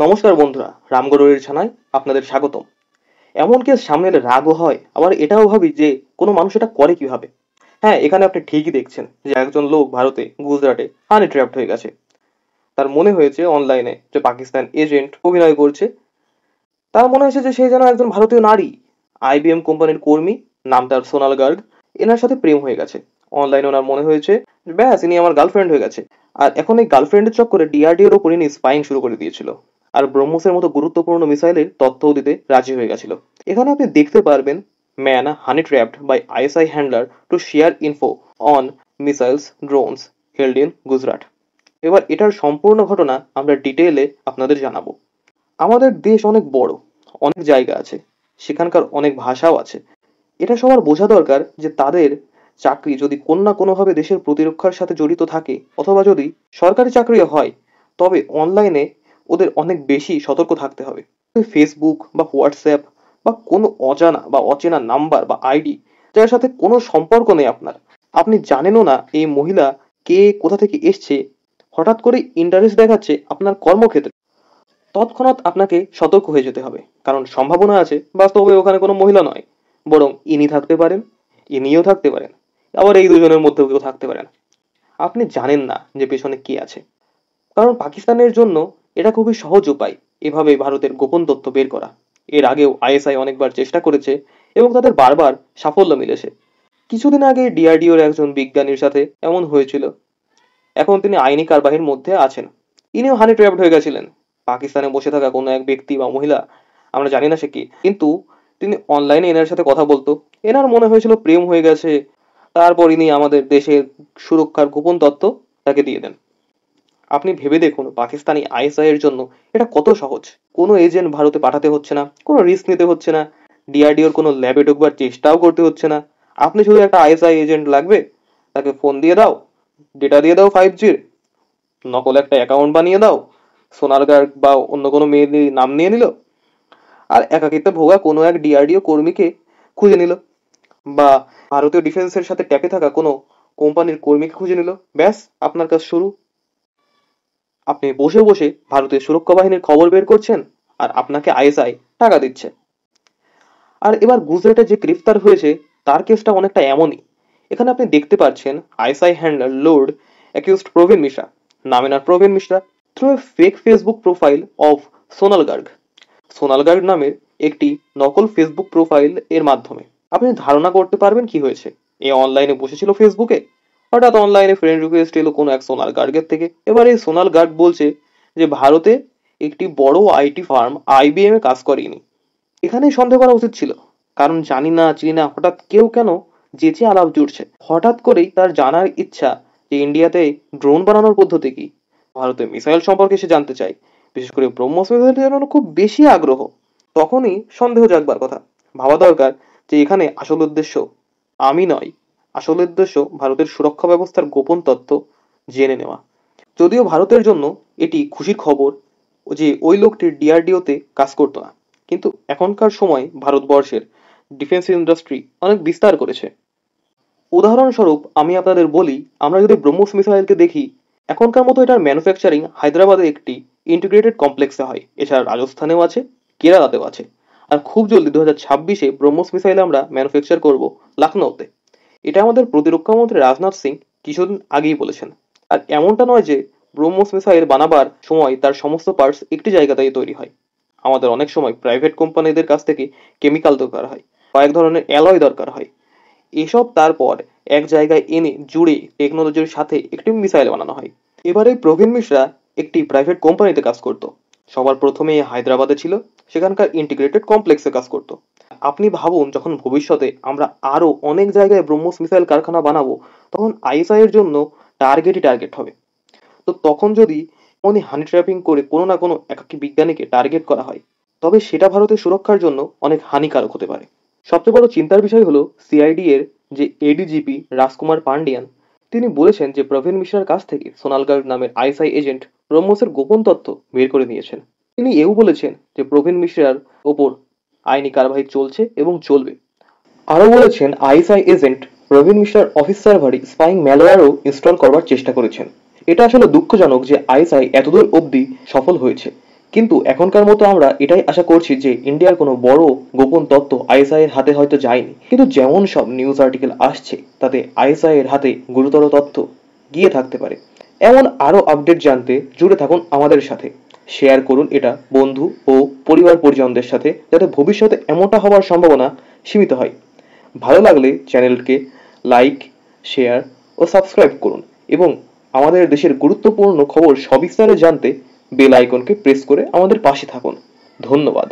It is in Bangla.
নমস্কার বন্ধুরা, রামগড়ের ছানায় আপনাদের স্বাগতম। এমন কেস সামনে এলে রাগও হয়, আবার এটাও ভাবি যে কোনো মানুষ এটা করে কিভাবে। হ্যাঁ, এখানে আপনি ঠিকই দেখছেন যে একজন লোক ভারতে গুজরাটে হানি ট্র্যাপড হয়ে গেছে। তার মনে হয়েছে অনলাইনে যে পাকিস্তান এজেন্ট অভিনয় করছে। তার মনে হয়েছে যে সে যেন একজন ভারতীয় নারী, আইবিএম কোম্পানির কর্মী, নাম তার সোনাল গার্গ। এনার সাথে প্রেম হয়ে গেছে। অনলাইনে ওনার মনে হয়েছে ব্যাস ইনি আমার গার্লফ্রেন্ড হয়ে গেছে। আর এখন এই গার্লফ্রেন্ডের চক্করে ডিআরডিওর ওপর ইনি স্পাইং শুরু করে দিয়েছিল। আর ব্রহ্মসের মতো গুরুত্বপূর্ণ মিসাইলের তথ্যও দিতে রাজি হয়ে গেছিল। এখানে আপনি দেখতে পারবেন man honey trapped by ISI handler to share info on missiles drones held in Gujarat. এবার এটার সম্পূর্ণ ঘটনা আমরা ডিটেইলে আপনাদের জানাবো। আমাদের দেশ অনেক বড়, অনেক জায়গা আছে, সেখানকার অনেক ভাষাও আছে। এটা সবার বোঝা দরকার যে তাদের চাকরি যদি কোনো না কোনোভাবে দেশের প্রতিরক্ষার সাথে জড়িত থাকে, অথবা যদি সরকারি চাকরিও হয়, তবে অনলাইনে ওদের অনেক বেশি সতর্ক থাকতে হবে। ফেসবুক বা হোয়াটসঅ্যাপ বা কোনো অজানা বা অচেনা নাম্বার বা আইডি যার সাথে কোনো সম্পর্ক নেই আপনার, আপনি জানেনও না এই মহিলা কে, কোথা থেকে এসছে, হঠাৎ করে ইন্টারেস্ট দেখাচ্ছে আপনার কর্মক্ষেত্রে, তৎক্ষণাৎ আপনাকে সতর্ক হয়ে যেতে হবে। কারণ সম্ভাবনা আছে বাস্তবে ওখানে কোনো মহিলা নয়, বরং ইনি থাকতে পারেন, ইনিও থাকতে পারেন, আবার এই দুজনের মধ্যেও কেউ থাকতে পারেন। আপনি জানেন না যে পেছনে কে আছে। কারণ পাকিস্তানের জন্য এটা খুবই সহজ উপায় এভাবে ভারতের গোপন তথ্য বের করা। এর আগেও আইএসআই অনেকবার চেষ্টা করেছে এবং তাদের বারবার সাফল্য মিলেছে। কিছুদিন আগে ডিআরডিওর একজন বিজ্ঞানীর সাথে এমন হয়েছিল। এখন তিনি আইনি কারবাহির মধ্যে আছেন। ইনিও হানি ট্র্যাপড হয়ে গেছিলেন। পাকিস্তানে বসে থাকা কোনো এক ব্যক্তি বা মহিলা, আমরা জানি না সে কি, কিন্তু তিনি অনলাইনে এনার সাথে কথা বলতো। এনার মনে হয়েছিল প্রেম হয়ে গেছে। তারপর ইনি আমাদের দেশের সুরক্ষার গোপন তথ্য তাকে দিয়ে দেন। আপনি ভেবে দেখুন পাকিস্তানি আইএসআই এর জন্য এটা কত সহজ। কোনো এজেন্ট ভারতে পাঠাতে হচ্ছে না, কোনো রিস্ক নিতে হচ্ছে না, ডিআরডিওর কোনো ল্যাবে ঢুকবার চেষ্টাও করতে হচ্ছে না। আপনি শুধু একটা আইএসআই এজেন্ট লাগবে, তাকে ফোন দিয়ে দাও, ডেটা দিয়ে দাও 5Gর, নকল একটা অ্যাকাউন্ট বানিয়ে দাও, সোনার গার্গ বা অন্য কোনো মেয়ের নাম নিয়ে নিল, আর একাকিত্বে ভোগা কোনো এক ডিআরডিও কর্মীকে খুঁজে নিল, বা ভারতীয় ডিফেন্সের সাথে ট্যাপে থাকা কোনো কোম্পানির কর্মীকে খুঁজে নিল। ব্যাস, আপনার কাজ শুরু। আপনি বসে বসে ভারতের সুরক্ষা বাহিনীর খবর বের করছেন, আর আপনাকে আইএসআই টাকা দিচ্ছে। আর এবার গুজরাটে যে গ্রেফতার হয়েছে তার কেসটা অনেকটা এমনই। এখানে আপনি দেখতে পাচ্ছেন আইএসআই হ্যান্ডলার লোড অ্যাকিউজড প্রবীণ মিশ্রা, নামে না Praveen Mishra, through a fake Facebook profile of Sonal Garg. Sonal Garg নামের একটি নকল ফেসবুক প্রোফাইল এর মাধ্যমে আপনি ধারণা করতে পারবেন কি হয়েছে। এ অনলাইনে বসেছিল ফেসবুকে, হঠাৎ অনলাইনে ফ্রেন্ড রিকোয়েস্ট এলো কোনো এক সোনাল গার্গের থেকে। এবার এই সোনাল গার্গ বলছে যে ভারতে একটি বড় আইটি ফার্ম আইবিএম এ কাজ করেনি। এখানেই সন্দেহ করা উচিত ছিল, কারণ জানি না চিনি না হঠাৎ কেউ কেন যেচে আলাপ জুড়ছে। হঠাৎ করেই তার জানার ইচ্ছা যে ইন্ডিয়াতে ড্রোন বানানোর পদ্ধতি কি, ভারতের মিসাইল সম্পর্কে সে জানতে চায়, বিশেষ করে ব্রহ্মস মিসাইলের জন্য খুব বেশি আগ্রহ। তখনই সন্দেহ জাগবার কথা। ভাবা দরকার যে এখানে আসল উদ্দেশ্য আমি নয়, আসল উদ্দেশ্য ভারতের সুরক্ষা ব্যবস্থার গোপন তথ্য জেনে নেওয়া। যদিও ভারতের জন্য এটি খুশির খবর যে ওই লোকটি ডিআরডিওতে কাজ করতো না, কিন্তু এখনকার সময় ভারতবর্ষের ডিফেন্স ইন্ডাস্ট্রি অনেক বিস্তার করেছে। উদাহরণস্বরূপ আমি আপনাদের বলি, আমরা যদি ব্রহ্মস মিসাইলকে দেখি, এখনকার মতো এটার ম্যানুফ্যাকচারিং হায়দ্রাবাদে একটি ইন্টিগ্রেটেড কমপ্লেক্সে হয়। এছাড়া রাজস্থানেও আছে, কেরালাতেও আছে। আর খুব জলদি 2026-এ ব্রহ্মস মিসাইল আমরা ম্যানুফ্যাকচার করব লখনৌতে। এটা আমাদের প্রতিরক্ষা মন্ত্রী রাজনাথ সিং কিছুদিন আগেই বলেছেন। আর এমনটা নয় যে ব্রহ্মস মিসাইল বানাবার সময় তার সমস্ত পার্টস একটি জায়গাতেই তৈরি হয়। আমাদের অনেক সময় প্রাইভেট কোম্পানিদের কাছ থেকে কেমিক্যাল দরকার হয়, কয়েক ধরনের অ্যালয় দরকার হয়। এসব তারপর এক জায়গায় এনে জুড়ে টেকনোলজির সাথে একটি মিসাইল বানানো হয়। এবারে প্রবীণ মিশ্রা একটি প্রাইভেট কোম্পানিতে কাজ করত। সবার প্রথমে হায়দ্রাবাদে ছিল, সেখানকার ইন্টিগ্রেটেড কমপ্লেক্সে কাজ করত। আপনি ভাবুন যখন ভবিষ্যতে আমরা আরো অনেক জায়গায় ব্রহ্মস মিসাইল কারখানা বানাবো, তখন আইএসআই এর জন্য টার্গেটই টার্গেট হবে। তো তখন যদি উনি হানি ট্র্যাপিং করে কোনো না কোনো একাকী বিজ্ঞানীকে টার্গেট করা হয়, তবে সেটা ভারতের সুরক্ষার জন্য অনেক হানিকারক হতে পারে। সবচেয়ে বড় চিন্তার বিষয় হলো সিআইডি এর যে এডিজিপি রাজকুমার পান্ডিয়ান, তিনি বলেছেন যে প্রবীণ মিশ্রার কাছ থেকে সোনাল গার্গ নামের আইএসআই এজেন্ট ব্রহ্মসের গোপন তথ্য বের করে নিয়েছেন। তিনি এও বলেছেন যে প্রবীণ মিশ্রার ওপর আইনি কারবাই চলছে এবং চলবে। আরও বলেছেন আইএসআই এজেন্ট প্রবীণ মিশ্রার অফিস সার্ভারে স্পাইং ম্যালওয়্যারও ইনস্টল করবার চেষ্টা করেছেন। এটা আসলে দুঃখজনক যে আইএসআই এতদূর অবধি সফল হয়েছে, কিন্তু এখনকার মতো আমরা এটাই আশা করছি যে ইন্ডিয়ার কোনো বড় গোপন তথ্য আইএসআই এর হাতে হয়তো যায়নি, কিন্তু যেমন সব নিউজ আর্টিকেল আসছে তাতে আইএসআই এর হাতে গুরুতর তথ্য গিয়ে থাকতে পারে। এমন আরো আপডেট জানতে জুড়ে থাকুন আমাদের সাথে। শেয়ার করুন এটা বন্ধু ও পরিবার পরিজনদের সাথে, যাতে ভবিষ্যতে এমনটা হওয়ার সম্ভাবনা সীমিত হয়। ভালো লাগলে চ্যানেলকে লাইক, শেয়ার ও সাবস্ক্রাইব করুন এবং আমাদের দেশের গুরুত্বপূর্ণ খবর সবিস্তারে জানতে বেল আইকনকে প্রেস করে আমাদের পাশে থাকুন। ধন্যবাদ।